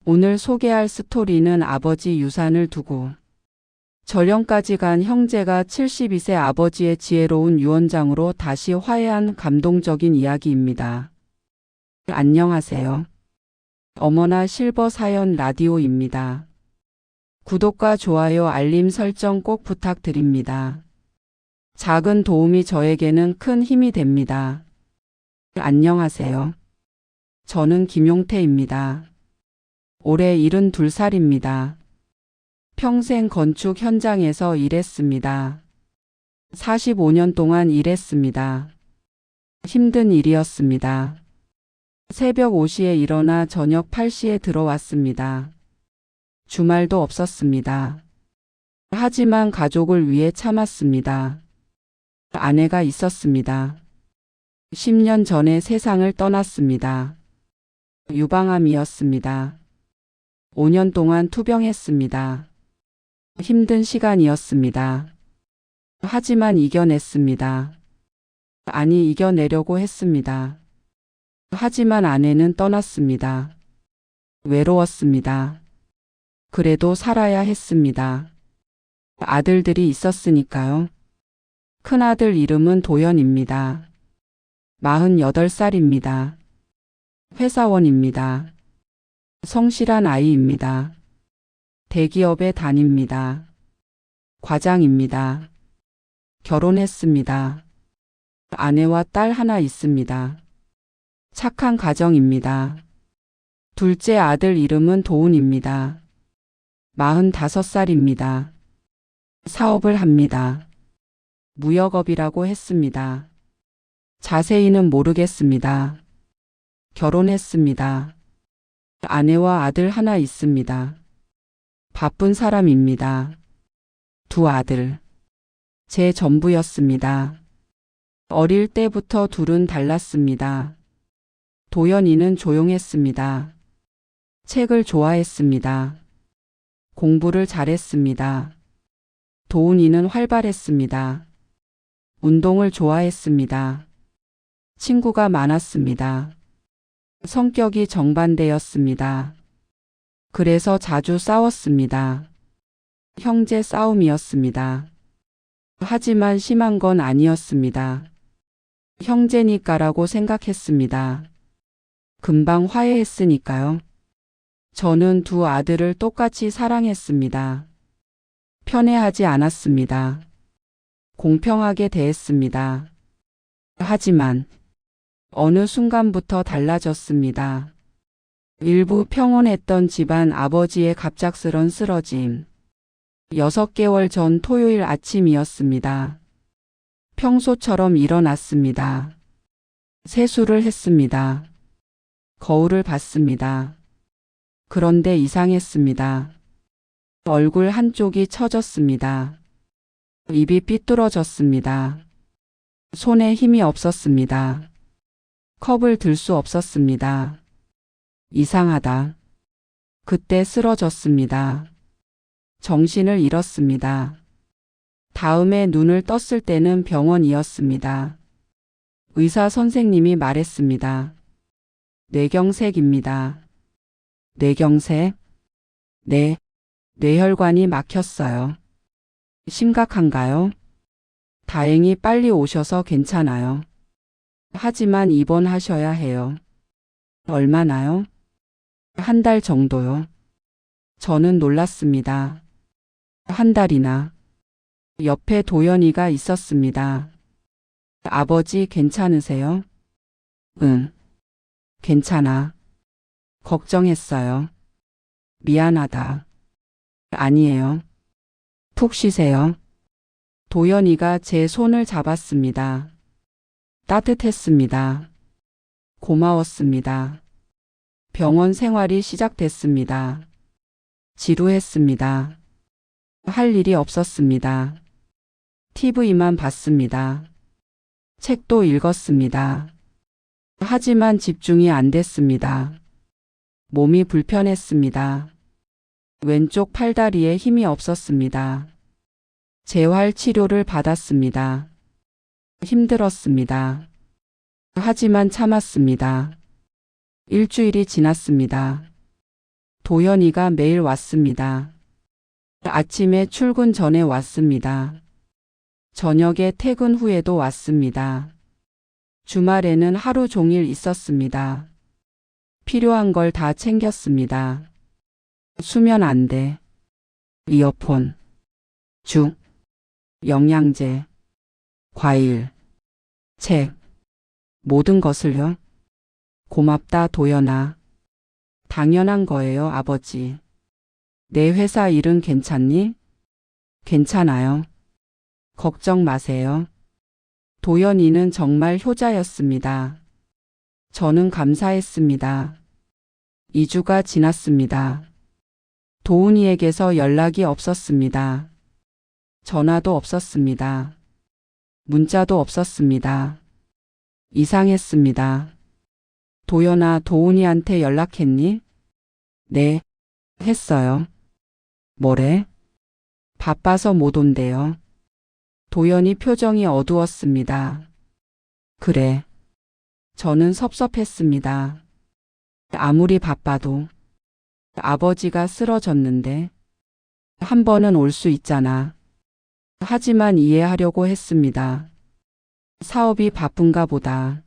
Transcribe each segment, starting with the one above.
오늘 소개할 스토리는 아버지 유산을 두고 전령까지 간 형제가 72세 아버지의 지혜로운 유언장으로 다시 화해한 감동적인 이야기입니다. 안녕하세요. 어머나 실버 사연 라디오입니다. 구독과 좋아요 알림 설정 꼭 부탁드립니다. 작은 도움이 저에게는 큰 힘이 됩니다. 안녕하세요. 저는 김용태입니다. 올해 72살입니다. 평생 건축 현장에서 일했습니다. 45년 동안 일했습니다. 힘든 일이었습니다. 새벽 5시에 일어나 저녁 8시에 들어왔습니다. 주말도 없었습니다. 하지만 가족을 위해 참았습니다. 아내가 있었습니다. 10년 전에 세상을 떠났습니다. 유방암이었습니다. 5년 동안 투병했습니다. 힘든 시간이었습니다. 하지만 이겨냈습니다. 아니, 이겨내려고 했습니다. 하지만 아내는 떠났습니다. 외로웠습니다. 그래도 살아야 했습니다. 아들들이 있었으니까요. 큰아들 이름은 도연입니다. 48살입니다. 회사원입니다. 성실한 아이입니다. 대기업에 다닙니다. 과장입니다. 결혼했습니다. 아내와 딸 하나 있습니다. 착한 가정입니다. 둘째 아들 이름은 도훈입니다. 45살입니다. 사업을 합니다. 무역업이라고 했습니다. 자세히는 모르겠습니다. 결혼했습니다. 아내와 아들 하나 있습니다. 바쁜 사람입니다. 두 아들. 제 전부였습니다. 어릴 때부터 둘은 달랐습니다. 도연이는 조용했습니다. 책을 좋아했습니다. 공부를 잘했습니다. 도훈이는 활발했습니다. 운동을 좋아했습니다. 친구가 많았습니다. 성격이 정반대였습니다. 그래서 자주 싸웠습니다. 형제 싸움이었습니다. 하지만 심한 건 아니었습니다. 형제니까라고 생각했습니다. 금방 화해했으니까요. 저는 두 아들을 똑같이 사랑했습니다. 편애하지 않았습니다. 공평하게 대했습니다. 하지만 어느 순간부터 달라졌습니다. 일부 평온했던 집안 아버지의 갑작스런 쓰러짐. 6개월 전 토요일 아침이었습니다. 평소처럼 일어났습니다. 세수를 했습니다. 거울을 봤습니다. 그런데 이상했습니다. 얼굴 한쪽이 처졌습니다. 입이 삐뚤어졌습니다. 손에 힘이 없었습니다. 컵을 들 수 없었습니다. 이상하다. 그때 쓰러졌습니다. 정신을 잃었습니다. 다음에 눈을 떴을 때는 병원이었습니다. 의사 선생님이 말했습니다. 뇌경색입니다. 뇌경색? 네, 뇌혈관이 막혔어요. 심각한가요? 다행히 빨리 오셔서 괜찮아요. 하지만 입원하셔야 해요. 얼마나요? 한 달 정도요. 저는 놀랐습니다. 한 달이나. 옆에 도연이가 있었습니다. 아버지 괜찮으세요? 응. 괜찮아. 걱정했어요. 미안하다. 아니에요. 푹 쉬세요. 도연이가 제 손을 잡았습니다. 따뜻했습니다. 고마웠습니다. 병원 생활이 시작됐습니다. 지루했습니다. 할 일이 없었습니다. TV만 봤습니다. 책도 읽었습니다. 하지만 집중이 안 됐습니다. 몸이 불편했습니다. 왼쪽 팔다리에 힘이 없었습니다. 재활 치료를 받았습니다. 힘들었습니다. 하지만 참았습니다. 일주일이 지났습니다. 도연이가 매일 왔습니다. 아침에 출근 전에 왔습니다. 저녁에 퇴근 후에도 왔습니다. 주말에는 하루 종일 있었습니다. 필요한 걸 다 챙겼습니다. 수면 안대, 이어폰, 죽, 영양제, 과일, 책, 모든 것을요. 고맙다 도연아. 당연한 거예요 아버지. 내 회사 일은 괜찮니? 괜찮아요. 걱정 마세요. 도연이는 정말 효자였습니다. 저는 감사했습니다. 2주가 지났습니다. 도훈이에게서 연락이 없었습니다. 전화도 없었습니다. 문자도 없었습니다. 이상했습니다. 도연아, 도훈이한테 연락했니? 네, 했어요. 뭐래? 바빠서 못 온대요. 도연이 표정이 어두웠습니다. 그래. 저는 섭섭했습니다. 아무리 바빠도 아버지가 쓰러졌는데 한 번은 올 수 있잖아. 하지만 이해하려고 했습니다. 사업이 바쁜가 보다.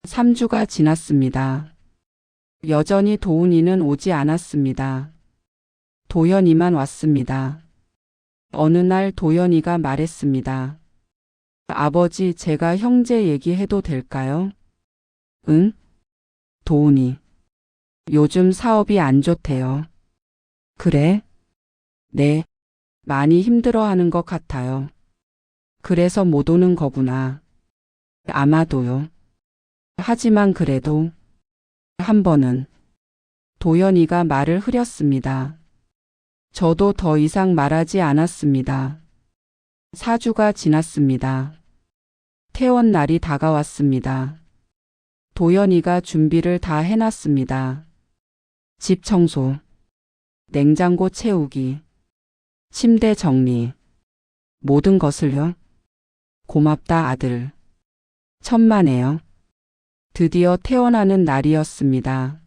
3주가 지났습니다. 여전히 도훈이는 오지 않았습니다. 도연이만 왔습니다. 어느 날 도연이가 말했습니다. 아버지, 제가 형제 얘기해도 될까요? 응? 도훈이. 요즘 사업이 안 좋대요. 그래? 네. 많이 힘들어하는 것 같아요. 그래서 못 오는 거구나. 아마도요. 하지만 그래도 한 번은 도연이가 말을 흐렸습니다. 저도 더 이상 말하지 않았습니다. 4주가 지났습니다. 퇴원 날이 다가왔습니다. 도연이가 준비를 다 해놨습니다. 집 청소, 냉장고 채우기, 침대 정리, 모든 것을요. 고맙다 아들. 천만에요. 드디어 퇴원하는 날이었습니다.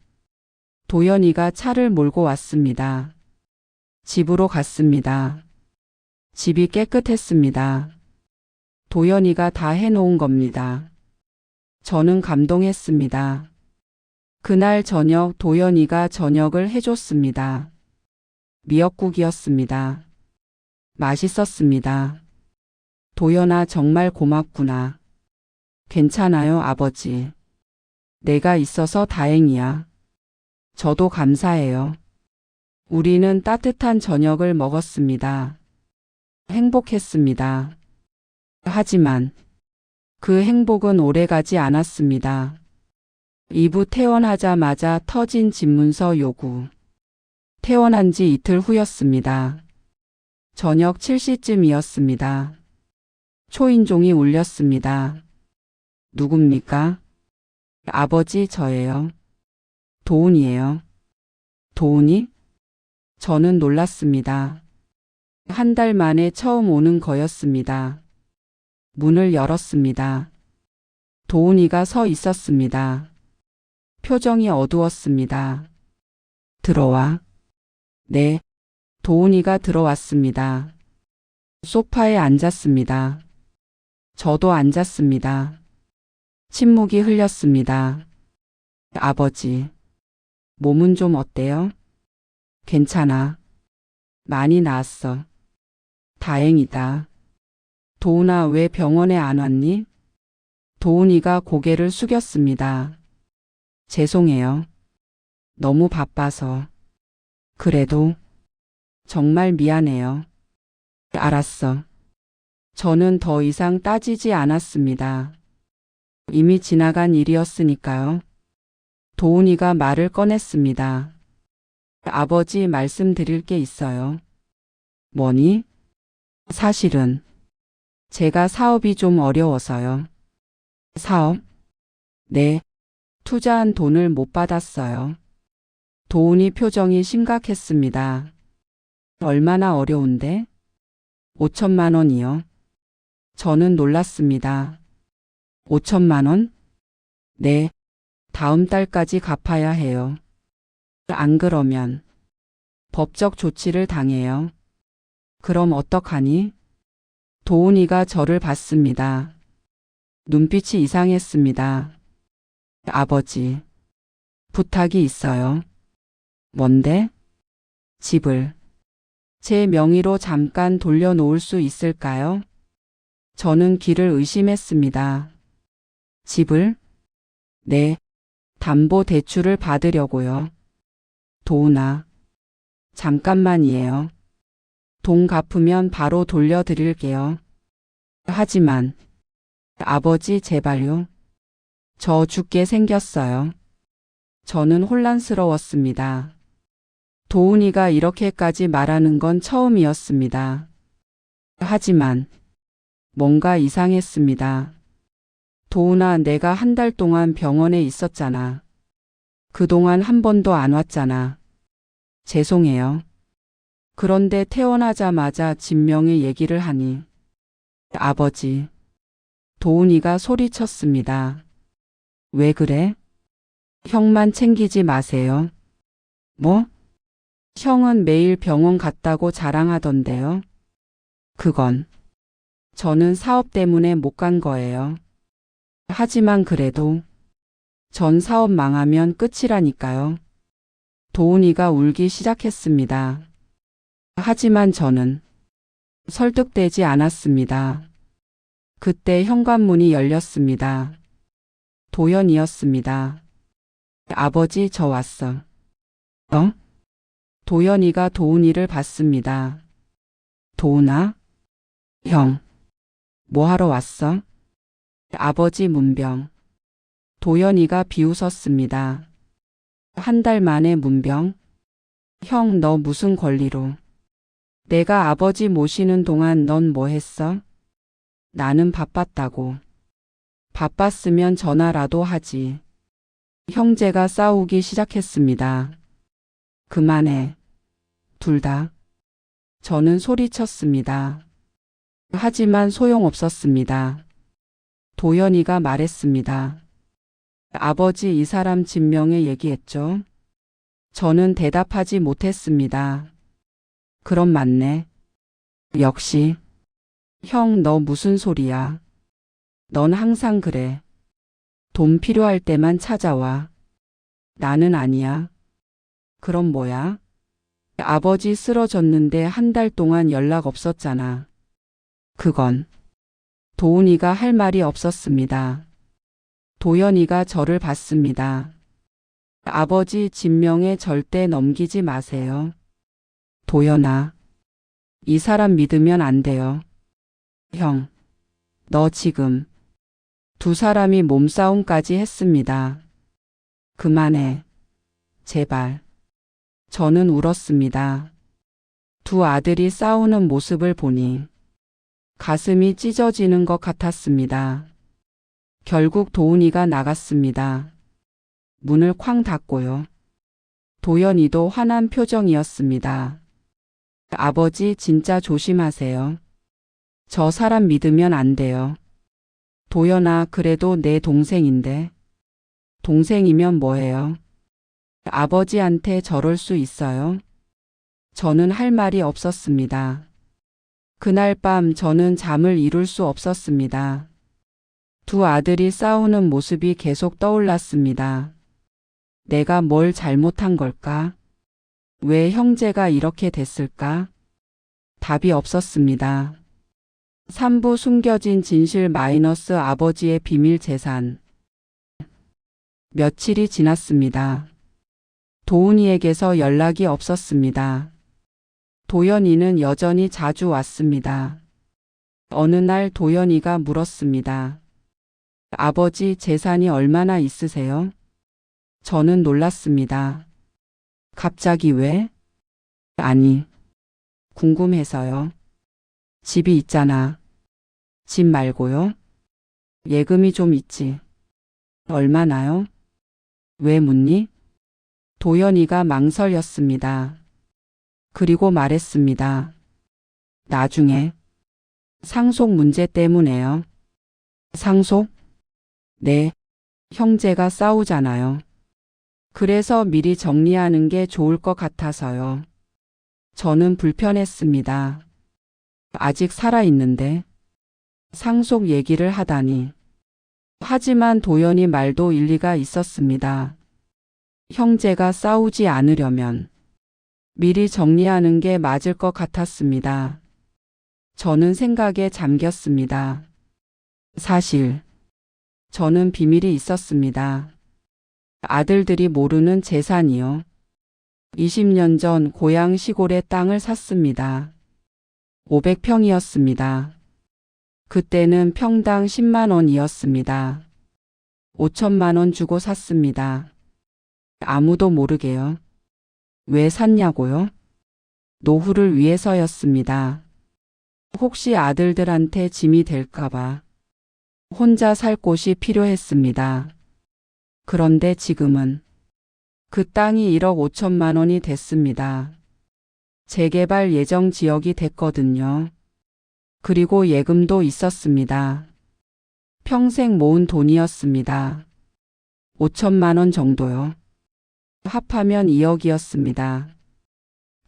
도연이가 차를 몰고 왔습니다. 집으로 갔습니다. 집이 깨끗했습니다. 도연이가 다 해놓은 겁니다. 저는 감동했습니다. 그날 저녁 도연이가 저녁을 해줬습니다. 미역국이었습니다. 맛있었습니다. 도연아 정말 고맙구나. 괜찮아요 아버지. 내가 있어서 다행이야. 저도 감사해요. 우리는 따뜻한 저녁을 먹었습니다. 행복했습니다. 하지만 그 행복은 오래가지 않았습니다. 2부 퇴원하자마자 터진 집문서 요구. 퇴원한 지 이틀 후였습니다. 저녁 7시쯤이었습니다. 초인종이 울렸습니다. 누굽니까? 아버지, 저예요. 도훈이에요. 도훈이? 저는 놀랐습니다. 한 달 만에 처음 오는 거였습니다. 문을 열었습니다. 도훈이가 서 있었습니다. 표정이 어두웠습니다. 들어와. 네. 도훈이가 들어왔습니다. 소파에 앉았습니다. 저도 앉았습니다. 침묵이 흘렸습니다. 아버지, 몸은 좀 어때요? 괜찮아. 많이 나았어. 다행이다. 도훈아, 왜 병원에 안 왔니? 도훈이가 고개를 숙였습니다. 죄송해요. 너무 바빠서. 그래도 정말 미안해요. 알았어. 저는 더 이상 따지지 않았습니다. 이미 지나간 일이었으니까요. 도훈이가 말을 꺼냈습니다. 아버지, 말씀드릴 게 있어요. 뭐니? 사실은 제가 사업이 좀 어려워서요. 사업? 네. 투자한 돈을 못 받았어요. 도훈이 표정이 심각했습니다. 얼마나 어려운데? 5천만 원이요. 저는 놀랐습니다. 5천만 원? 네. 다음 달까지 갚아야 해요. 안 그러면 법적 조치를 당해요. 그럼 어떡하니? 도훈이가 저를 봤습니다. 눈빛이 이상했습니다. 아버지, 부탁이 있어요. 뭔데? 집을 제 명의로 잠깐 돌려놓을 수 있을까요? 저는 길을 의심했습니다. 집을? 네, 담보 대출을 받으려고요. 도훈아, 잠깐만이에요. 돈 갚으면 바로 돌려드릴게요. 하지만 아버지 제발요. 저 죽게 생겼어요. 저는 혼란스러웠습니다. 도훈이가 이렇게까지 말하는 건 처음이었습니다. 하지만 뭔가 이상했습니다. 도훈아, 내가 한 달 동안 병원에 있었잖아. 그동안 한 번도 안 왔잖아. 죄송해요. 그런데 태어나자마자 진명의 얘기를 하니 아버지, 도훈이가 소리쳤습니다. 왜 그래? 형만 챙기지 마세요. 뭐? 형은 매일 병원 갔다고 자랑하던데요. 그건 저는 사업 때문에 못 간 거예요. 하지만 그래도 전 사업 망하면 끝이라니까요. 도훈이가 울기 시작했습니다. 하지만 저는 설득되지 않았습니다. 그때 현관문이 열렸습니다. 도연이었습니다. 아버지, 저 왔어. 어? 도연이가 도훈이를 봤습니다. 도훈아? 형, 뭐 하러 왔어? 아버지 문병. 도연이가 비웃었습니다. 한 달 만에 문병? 형, 너 무슨 권리로? 내가 아버지 모시는 동안 넌 뭐 했어? 나는 바빴다고. 바빴으면 전화라도 하지. 형제가 싸우기 시작했습니다. 그만해. 둘 다. 저는 소리쳤습니다. 하지만 소용없었습니다. 도연이가 말했습니다. 아버지, 이 사람 진명에 얘기했죠? 저는 대답하지 못했습니다. 그럼 맞네. 역시. 형, 너 무슨 소리야? 넌 항상 그래. 돈 필요할 때만 찾아와. 나는 아니야. 그럼 뭐야? 아버지 쓰러졌는데 한 달 동안 연락 없었잖아. 그건 도훈이가 할 말이 없었습니다. 도연이가 저를 봤습니다. 아버지, 진명에 절대 넘기지 마세요. 도연아, 이 사람 믿으면 안 돼요. 형, 너 지금 두 사람이 몸싸움까지 했습니다. 그만해. 제발. 저는 울었습니다. 두 아들이 싸우는 모습을 보니 가슴이 찢어지는 것 같았습니다. 결국 도훈이가 나갔습니다. 문을 쾅 닫고요. 도연이도 화난 표정이었습니다. 아버지, 진짜 조심하세요. 저 사람 믿으면 안 돼요. 도연아, 그래도 내 동생인데. 동생이면 뭐해요? 아버지한테 저럴 수 있어요? 저는 할 말이 없었습니다. 그날 밤 저는 잠을 이룰 수 없었습니다. 두 아들이 싸우는 모습이 계속 떠올랐습니다. 내가 뭘 잘못한 걸까? 왜 형제가 이렇게 됐을까? 답이 없었습니다. 3부 숨겨진 진실 마이너스 아버지의 비밀 재산. 며칠이 지났습니다. 도훈이에게서 연락이 없었습니다. 도연이는 여전히 자주 왔습니다. 어느 날 도연이가 물었습니다. 아버지, 재산이 얼마나 있으세요? 저는 놀랐습니다. 갑자기 왜? 아니, 궁금해서요. 집이 있잖아. 집 말고요? 예금이 좀 있지. 얼마나요? 왜 묻니? 도연이가 망설였습니다. 그리고 말했습니다. 나중에. 상속 문제 때문에요. 상속? 네. 형제가 싸우잖아요. 그래서 미리 정리하는 게 좋을 것 같아서요. 저는 불편했습니다. 아직 살아있는데 상속 얘기를 하다니. 하지만 도연이 말도 일리가 있었습니다. 형제가 싸우지 않으려면 미리 정리하는 게 맞을 것 같았습니다. 저는 생각에 잠겼습니다. 사실 저는 비밀이 있었습니다. 아들들이 모르는 재산이요. 20년 전 고향 시골에 땅을 샀습니다. 500평이었습니다. 그때는 평당 10만 원이었습니다. 5천만 원 주고 샀습니다. 아무도 모르게요. 왜 샀냐고요? 노후를 위해서였습니다. 혹시 아들들한테 짐이 될까봐. 혼자 살 곳이 필요했습니다. 그런데 지금은 그 땅이 1억 5천만 원이 됐습니다. 재개발 예정 지역이 됐거든요. 그리고 예금도 있었습니다. 평생 모은 돈이었습니다. 5천만 원 정도요. 합하면 2억이었습니다.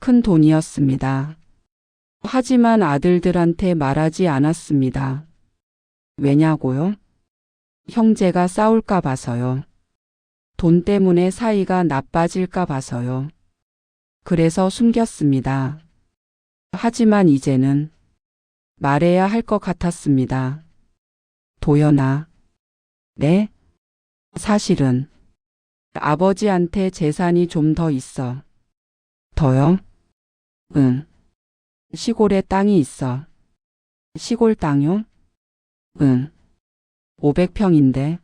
큰 돈이었습니다. 하지만 아들들한테 말하지 않았습니다. 왜냐고요? 형제가 싸울까 봐서요. 돈 때문에 사이가 나빠질까 봐서요. 그래서 숨겼습니다. 하지만 이제는 말해야 할 것 같았습니다. 도연아. 네? 사실은 아버지한테 재산이 좀 더 있어. 더요? 응. 시골에 땅이 있어. 시골 땅요? 응. 500평인데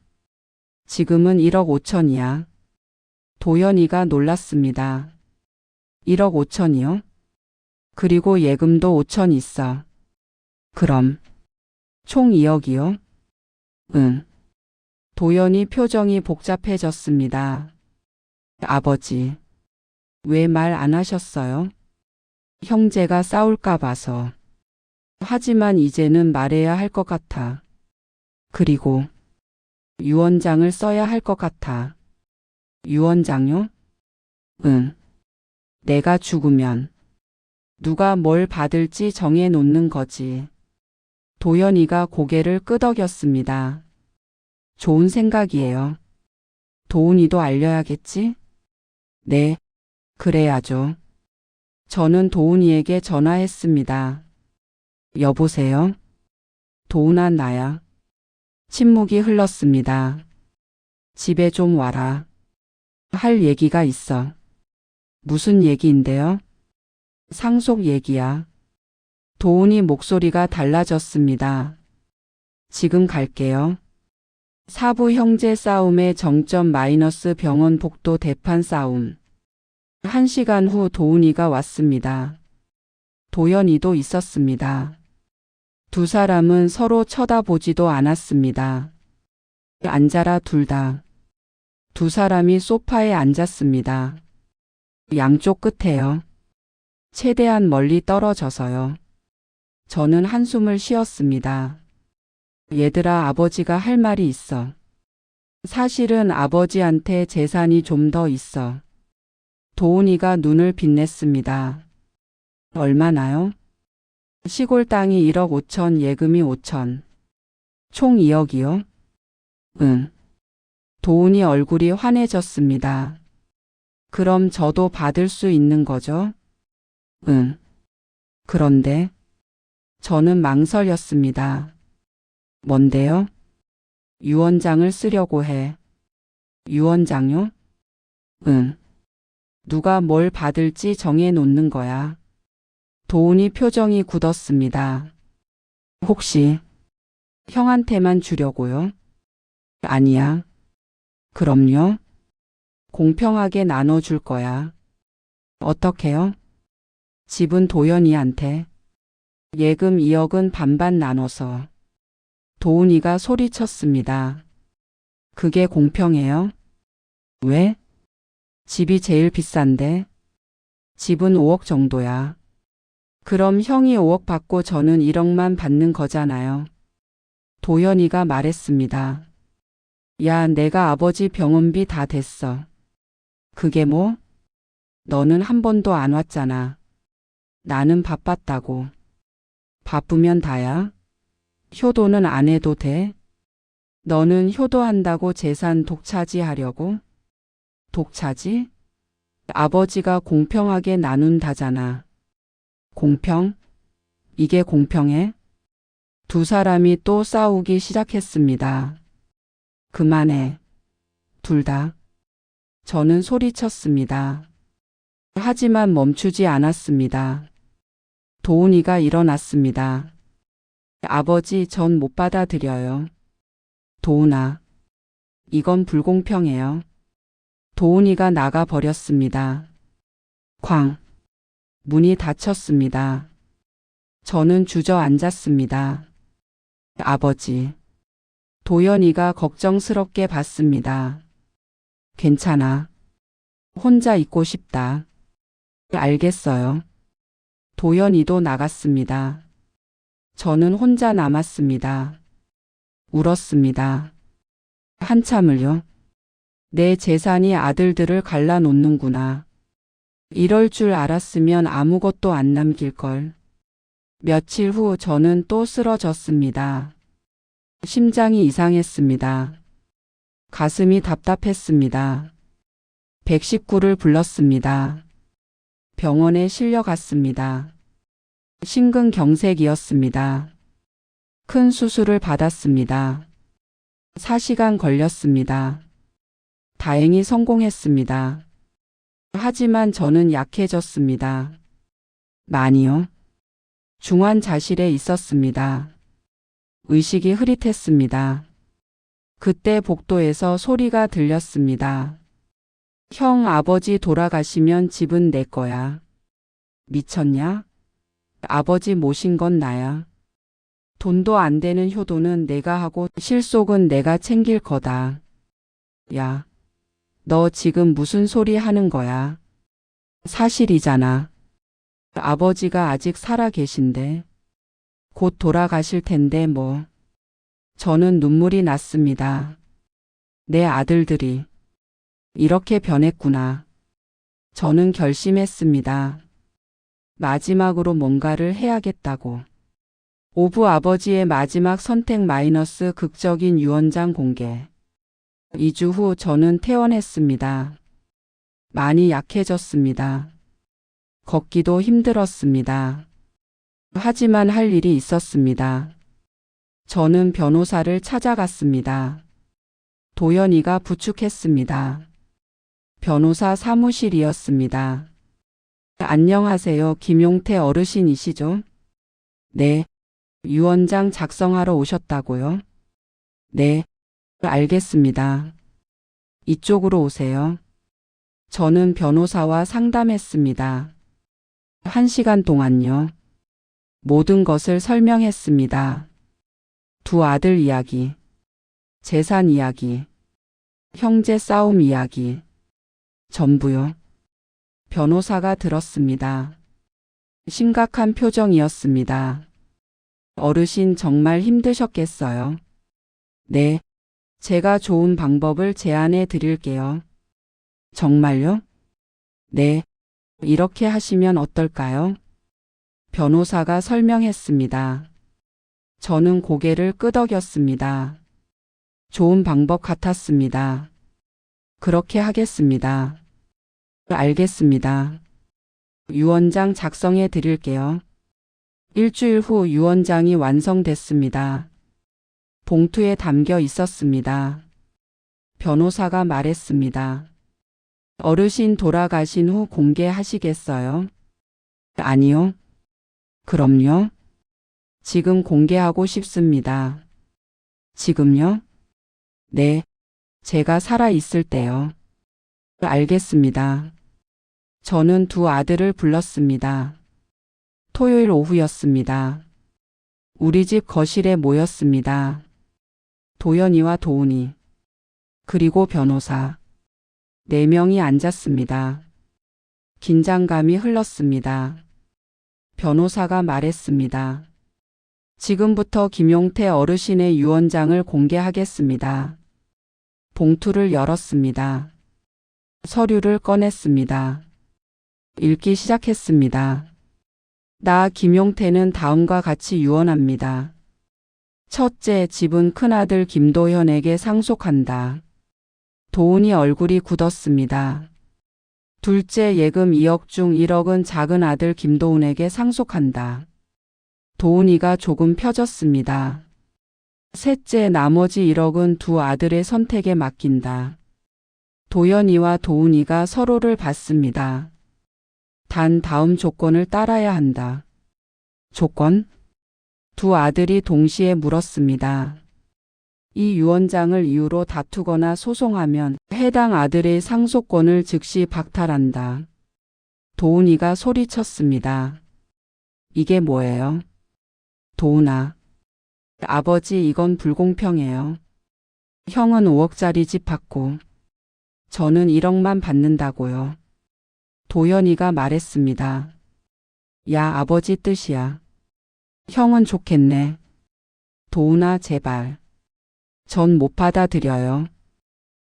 지금은 1억 5천이야. 도연이가 놀랐습니다. 1억 5천이요? 그리고 예금도 5천 있어. 그럼 총 2억이요? 응. 도연이 표정이 복잡해졌습니다. 아버지, 왜 말 안 하셨어요? 형제가 싸울까 봐서. 하지만 이제는 말해야 할 것 같아. 그리고 유언장을 써야 할 것 같아. 유언장요? 응. 내가 죽으면 누가 뭘 받을지 정해 놓는 거지. 도연이가 고개를 끄덕였습니다. 좋은 생각이에요. 도훈이도 알려야겠지? 네, 그래야죠. 저는 도훈이에게 전화했습니다. 여보세요? 도훈아, 나야. 침묵이 흘렀습니다. 집에 좀 와라. 할 얘기가 있어. 무슨 얘기인데요? 상속 얘기야. 도훈이 목소리가 달라졌습니다. 지금 갈게요. 사부 형제 싸움의 정점 마이너스 병원 복도 대판 싸움. 1시간 후 도훈이가 왔습니다. 도연이도 있었습니다. 두 사람은 서로 쳐다보지도 않았습니다. 앉아라 둘 다. 두 사람이 소파에 앉았습니다. 양쪽 끝에요. 최대한 멀리 떨어져서요. 저는 한숨을 쉬었습니다. 얘들아, 아버지가 할 말이 있어. 사실은 아버지한테 재산이 좀 더 있어. 도훈이가 눈을 빛냈습니다. 얼마나요? 시골 땅이 1억 5천, 예금이 5천. 총 2억이요? 응. 도훈이 얼굴이 환해졌습니다. 그럼 저도 받을 수 있는 거죠? 응. 그런데 저는 망설였습니다. 뭔데요? 유언장을 쓰려고 해. 유언장요? 응. 누가 뭘 받을지 정해 놓는 거야. 도훈이 표정이 굳었습니다. 혹시 형한테만 주려고요? 아니야. 그럼요. 공평하게 나눠줄 거야. 어떻게요? 집은 도연이한테. 예금 2억은 반반 나눠서. 도훈이가 소리쳤습니다. 그게 공평해요? 왜? 집이 제일 비싼데. 집은 5억 정도야. 그럼 형이 5억 받고 저는 1억만 받는 거잖아요. 도연이가 말했습니다. 야, 내가 아버지 병원비 다 댔어. 그게 뭐? 너는 한 번도 안 왔잖아. 나는 바빴다고. 바쁘면 다야? 효도는 안 해도 돼? 너는 효도한다고 재산 독차지하려고? 독차지? 아버지가 공평하게 나눈다잖아. 공평? 이게 공평해? 두 사람이 또 싸우기 시작했습니다. 그만해. 둘 다. 저는 소리쳤습니다. 하지만 멈추지 않았습니다. 도훈이가 일어났습니다. 아버지, 전 못 받아들여요. 도훈아, 이건 불공평해요. 도훈이가 나가 버렸습니다. 쾅. 문이 닫혔습니다. 저는 주저앉았습니다. 아버지. 도연이가 걱정스럽게 봤습니다. 괜찮아. 혼자 있고 싶다. 알겠어요. 도연이도 나갔습니다. 저는 혼자 남았습니다. 울었습니다. 한참을요. 내 재산이 아들들을 갈라놓는구나. 이럴 줄 알았으면 아무것도 안 남길걸. 며칠 후 저는 또 쓰러졌습니다. 심장이 이상했습니다. 가슴이 답답했습니다. 119를 불렀습니다. 병원에 실려갔습니다. 심근경색이었습니다. 큰 수술을 받았습니다. 4시간 걸렸습니다. 다행히 성공했습니다. 하지만 저는 약해졌습니다. 많이요. 중환자실에 있었습니다. 의식이 흐릿했습니다. 그때 복도에서 소리가 들렸습니다. 형, 아버지 돌아가시면 집은 내 거야. 미쳤냐? 아버지 모신 건 나야. 돈도 안 되는 효도는 내가 하고 실속은 내가 챙길 거다. 야, 너 지금 무슨 소리 하는 거야? 사실이잖아. 아버지가 아직 살아 계신데. 곧 돌아가실 텐데 뭐. 저는 눈물이 났습니다. 내 아들들이 이렇게 변했구나. 저는 결심했습니다. 마지막으로 뭔가를 해야겠다고. 오부 아버지의 마지막 선택 마이너스 극적인 유언장 공개. 2주 후 저는 퇴원했습니다. 많이 약해졌습니다. 걷기도 힘들었습니다. 하지만 할 일이 있었습니다. 저는 변호사를 찾아갔습니다. 도연이가 부축했습니다. 변호사 사무실이었습니다. 안녕하세요. 김용태 어르신이시죠? 네. 유언장 작성하러 오셨다고요? 네. 알겠습니다. 이쪽으로 오세요. 저는 변호사와 상담했습니다. 1시간 동안요. 모든 것을 설명했습니다. 두 아들 이야기, 재산 이야기, 형제 싸움 이야기, 전부요. 변호사가 들었습니다. 심각한 표정이었습니다. 어르신 정말 힘드셨겠어요? 네. 제가 좋은 방법을 제안해 드릴게요. 정말요? 네. 이렇게 하시면 어떨까요? 변호사가 설명했습니다. 저는 고개를 끄덕였습니다. 좋은 방법 같았습니다. 그렇게 하겠습니다. 알겠습니다. 유언장 작성해 드릴게요. 일주일 후 유언장이 완성됐습니다. 봉투에 담겨 있었습니다. 변호사가 말했습니다. 어르신 돌아가신 후 공개하시겠어요? 아니요. 그럼요. 지금 공개하고 싶습니다. 지금요? 네. 제가 살아 있을 때요. 알겠습니다. 저는 두 아들을 불렀습니다. 토요일 오후였습니다. 우리 집 거실에 모였습니다. 도연이와 도훈이, 그리고 변호사. 4명이 앉았습니다. 긴장감이 흘렀습니다. 변호사가 말했습니다. 지금부터 김용태 어르신의 유언장을 공개하겠습니다. 봉투를 열었습니다. 서류를 꺼냈습니다. 읽기 시작했습니다. 나 김용태는 다음과 같이 유언합니다. 첫째, 집은 큰아들 김도현에게 상속한다. 도훈이 얼굴이 굳었습니다. 둘째, 예금 2억 중 1억은 작은 아들 김도훈에게 상속한다. 도훈이가 조금 펴졌습니다. 셋째, 나머지 1억은 두 아들의 선택에 맡긴다. 도연이와 도훈이가 서로를 봤습니다. 단 다음 조건을 따라야 한다. 조건? 두 아들이 동시에 물었습니다. 이 유언장을 이유로 다투거나 소송하면 해당 아들의 상속권을 즉시 박탈한다. 도훈이가 소리쳤습니다. 이게 뭐예요? 도훈아. 아버지, 이건 불공평해요. 형은 5억짜리 집 받고 저는 1억만 받는다고요. 도연이가 말했습니다. 야, 아버지 뜻이야. 형은 좋겠네. 도훈아, 제발. 전 못 받아들여요.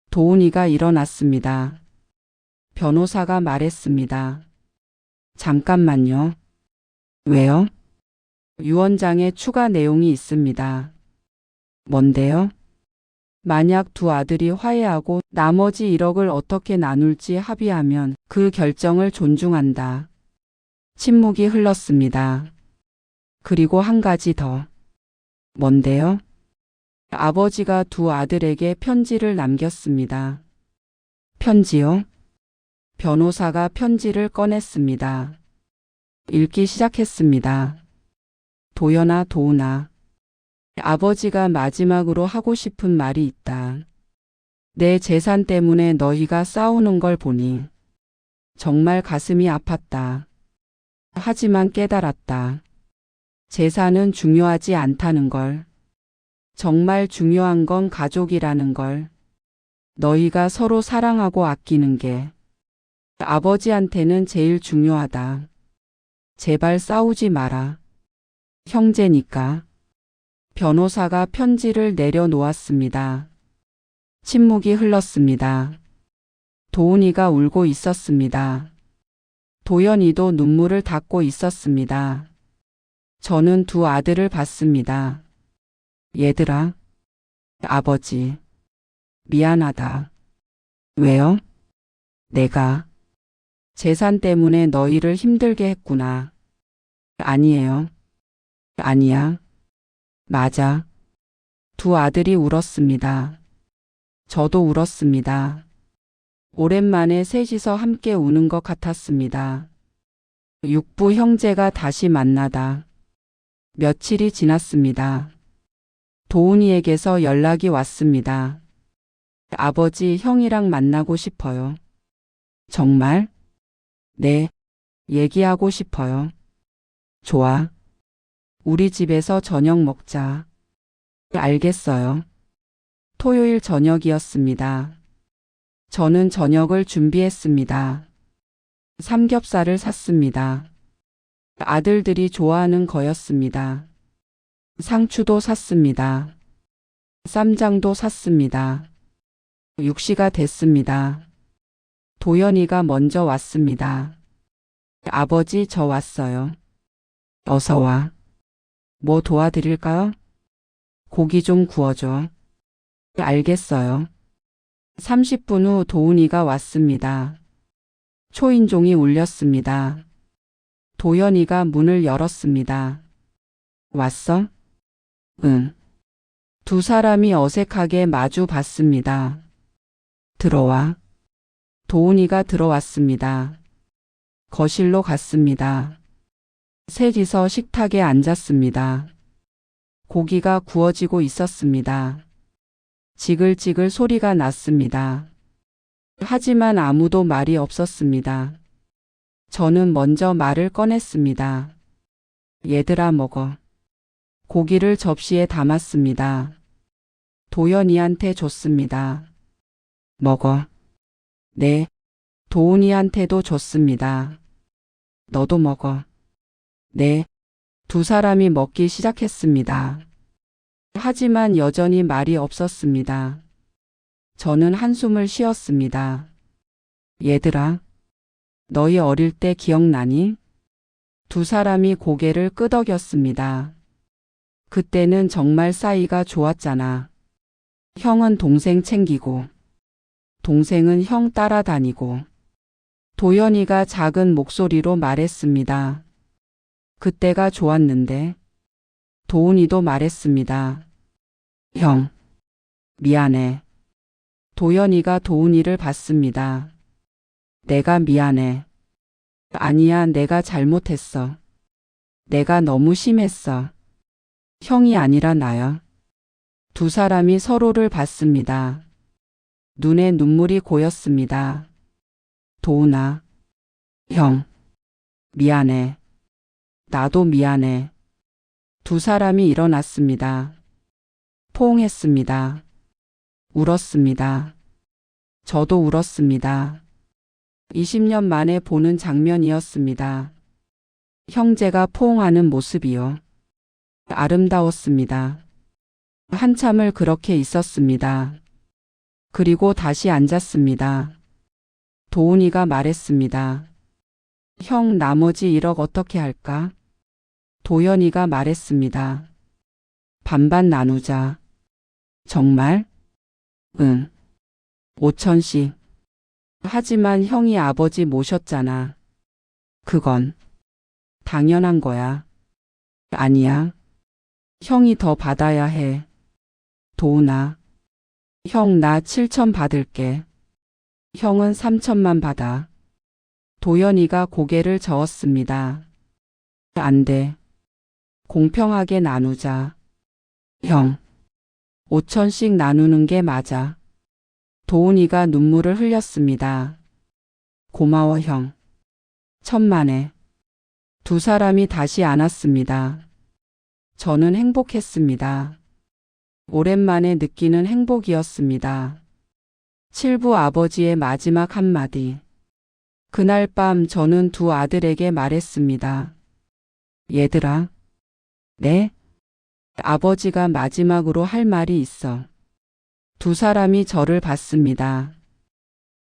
도훈이가 일어났습니다. 변호사가 말했습니다. 잠깐만요. 왜요? 유언장에 추가 내용이 있습니다. 뭔데요? 만약 두 아들이 화해하고 나머지 1억을 어떻게 나눌지 합의하면 그 결정을 존중한다. 침묵이 흘렀습니다. 그리고 한 가지 더. 뭔데요? 아버지가 두 아들에게 편지를 남겼습니다. 편지요? 변호사가 편지를 꺼냈습니다. 읽기 시작했습니다. 도연아, 도훈아. 아버지가 마지막으로 하고 싶은 말이 있다. 내 재산 때문에 너희가 싸우는 걸 보니 정말 가슴이 아팠다. 하지만 깨달았다. 재산은 중요하지 않다는 걸. 정말 중요한 건 가족이라는 걸. 너희가 서로 사랑하고 아끼는 게 아버지한테는 제일 중요하다. 제발 싸우지 마라. 형제니까. 변호사가 편지를 내려놓았습니다. 침묵이 흘렀습니다. 도훈이가 울고 있었습니다. 도연이도 눈물을 닦고 있었습니다. 저는 두 아들을 봤습니다. 얘들아, 아버지, 미안하다. 왜요? 내가 재산 때문에 너희를 힘들게 했구나. 아니에요. 아니야. 맞아. 두 아들이 울었습니다. 저도 울었습니다. 오랜만에 셋이서 함께 우는 것 같았습니다. 육부 형제가 다시 만나다. 며칠이 지났습니다. 도훈이에게서 연락이 왔습니다. 아버지, 형이랑 만나고 싶어요. 정말? 네, 얘기하고 싶어요. 좋아. 우리 집에서 저녁 먹자. 알겠어요. 토요일 저녁이었습니다. 저는 저녁을 준비했습니다. 삼겹살을 샀습니다. 아들들이 좋아하는 거였습니다. 상추도 샀습니다. 쌈장도 샀습니다. 6시가 됐습니다. 도연이가 먼저 왔습니다. 아버지, 저 왔어요. 어서 와. 뭐 도와드릴까요? 고기 좀 구워줘. 알겠어요. 30분 후 도훈이가 왔습니다. 초인종이 울렸습니다. 도연이가 문을 열었습니다. 왔어? 응. 두 사람이 어색하게 마주 봤습니다. 들어와. 도훈이가 들어왔습니다. 거실로 갔습니다. 셋이서 식탁에 앉았습니다. 고기가 구워지고 있었습니다. 지글지글 소리가 났습니다. 하지만 아무도 말이 없었습니다. 저는 먼저 말을 꺼냈습니다. 얘들아, 먹어. 고기를 접시에 담았습니다. 도연이한테 줬습니다. 먹어. 네. 도훈이한테도 줬습니다. 너도 먹어. 네. 두 사람이 먹기 시작했습니다. 하지만 여전히 말이 없었습니다. 저는 한숨을 쉬었습니다. 얘들아, 너희 어릴 때 기억나니? 두 사람이 고개를 끄덕였습니다. 그때는 정말 사이가 좋았잖아. 형은 동생 챙기고, 동생은 형 따라다니고. 도연이가 작은 목소리로 말했습니다. 그때가 좋았는데. 도훈이도 말했습니다. 형, 미안해. 도연이가 도훈이를 봤습니다. 내가 미안해. 아니야, 내가 잘못했어. 내가 너무 심했어. 형이 아니라 나야. 두 사람이 서로를 봤습니다. 눈에 눈물이 고였습니다. 도훈아, 형, 미안해. 나도 미안해. 두 사람이 일어났습니다. 포옹했습니다. 울었습니다. 저도 울었습니다. 20년 만에 보는 장면이었습니다. 형제가 포옹하는 모습이요. 아름다웠습니다. 한참을 그렇게 있었습니다. 그리고 다시 앉았습니다. 도훈이가 말했습니다. 형, 나머지 1억 어떻게 할까? 도연이가 말했습니다. 반반 나누자. 정말? 응. 5천씩. 하지만 형이 아버지 모셨잖아. 그건 당연한 거야. 아니야. 형이 더 받아야 해. 도훈아. 형, 나 7천 받을게. 형은 3천만 받아. 도연이가 고개를 저었습니다. 안 돼. 공평하게 나누자. 형, 5천씩 나누는 게 맞아. 도훈이가 눈물을 흘렸습니다. 고마워, 형. 천만에. 두 사람이 다시 안았습니다. 저는 행복했습니다. 오랜만에 느끼는 행복이었습니다. 칠부 아버지의 마지막 한마디. 그날 밤 저는 두 아들에게 말했습니다. 얘들아. 네? 아버지가 마지막으로 할 말이 있어. 두 사람이 저를 봤습니다.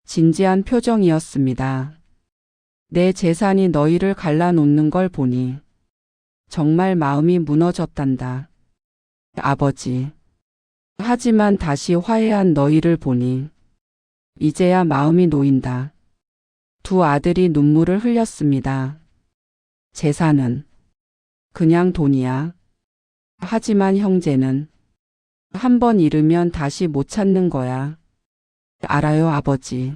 진지한 표정이었습니다. 내 재산이 너희를 갈라놓는 걸 보니 정말 마음이 무너졌단다. 아버지. 하지만 다시 화해한 너희를 보니 이제야 마음이 놓인다. 두 아들이 눈물을 흘렸습니다. 재산은 그냥 돈이야. 하지만 형제는 한 번 잃으면 다시 못 찾는 거야. 알아요, 아버지.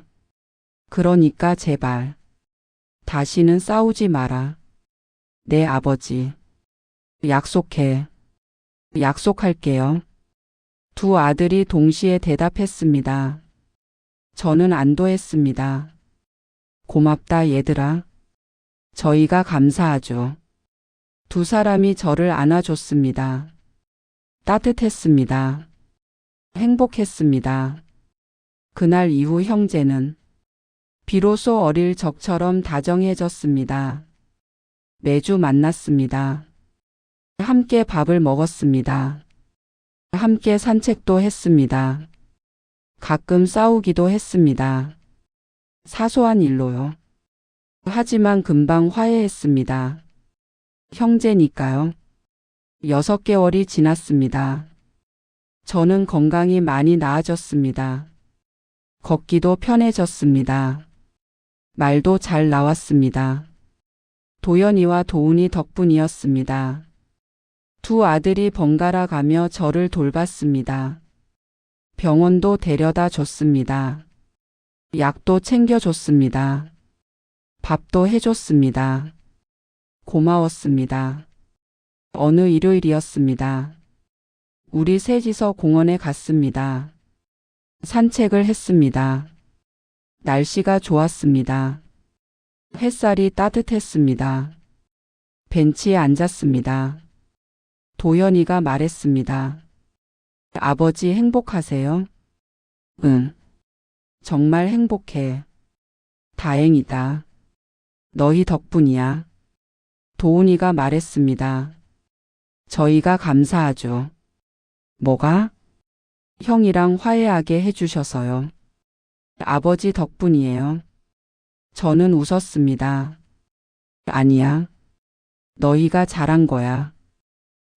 그러니까 제발 다시는 싸우지 마라. 네, 아버지. 약속해. 약속할게요. 두 아들이 동시에 대답했습니다. 저는 안도했습니다. 고맙다, 얘들아. 저희가 감사하죠. 두 사람이 저를 안아줬습니다. 따뜻했습니다. 행복했습니다. 그날 이후 형제는 비로소 어릴 적처럼 다정해졌습니다. 매주 만났습니다. 함께 밥을 먹었습니다. 함께 산책도 했습니다. 가끔 싸우기도 했습니다. 사소한 일로요. 하지만 금방 화해했습니다. 형제니까요. 6개월이 지났습니다. 저는 건강이 많이 나아졌습니다. 걷기도 편해졌습니다. 말도 잘 나왔습니다. 도연이와 도훈이 덕분이었습니다. 두 아들이 번갈아 가며 저를 돌봤습니다. 병원도 데려다 줬습니다. 약도 챙겨줬습니다. 밥도 해줬습니다. 고마웠습니다. 어느 일요일이었습니다. 우리 셋이서 공원에 갔습니다. 산책을 했습니다. 날씨가 좋았습니다. 햇살이 따뜻했습니다. 벤치에 앉았습니다. 도연이가 말했습니다. 아버지 행복하세요? 응. 정말 행복해. 다행이다. 너희 덕분이야. 도훈이가 말했습니다. 저희가 감사하죠. 뭐가? 형이랑 화해하게 해주셔서요. 아버지 덕분이에요. 저는 웃었습니다. 아니야. 너희가 잘한 거야.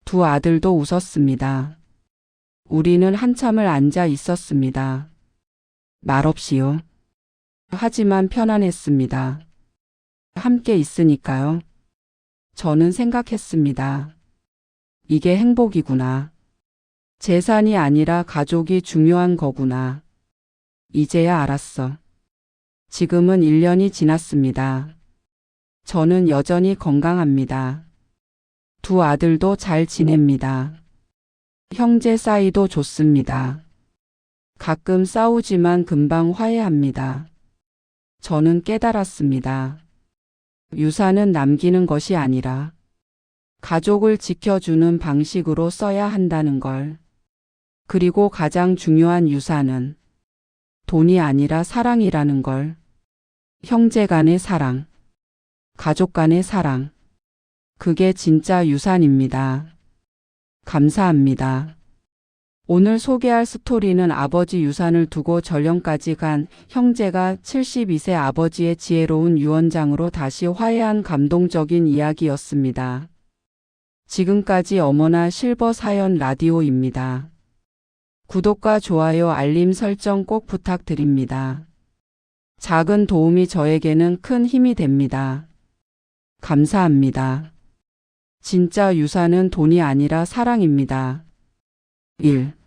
두 아들도 웃었습니다. 우리는 한참을 앉아 있었습니다. 말없이요. 하지만 편안했습니다. 함께 있으니까요. 저는 생각했습니다. 이게 행복이구나. 재산이 아니라 가족이 중요한 거구나. 이제야 알았어. 지금은 1년이 지났습니다. 저는 여전히 건강합니다. 두 아들도 잘 지냅니다. 형제 사이도 좋습니다. 가끔 싸우지만 금방 화해합니다. 저는 깨달았습니다. 유산은 남기는 것이 아니라 가족을 지켜주는 방식으로 써야 한다는 걸. 그리고 가장 중요한 유산은 돈이 아니라 사랑이라는 걸. 형제 간의 사랑, 가족 간의 사랑. 그게 진짜 유산입니다. 감사합니다. 오늘 소개할 스토리는 아버지 유산을 두고 전령까지 간 형제가 72세 아버지의 지혜로운 유언장으로 다시 화해한 감동적인 이야기였습니다. 지금까지 어머나 실버 사연 라디오입니다. 구독과 좋아요, 알림 설정 꼭 부탁드립니다. 작은 도움이 저에게는 큰 힘이 됩니다. 감사합니다. 진짜 유산은 돈이 아니라 사랑입니다. 1.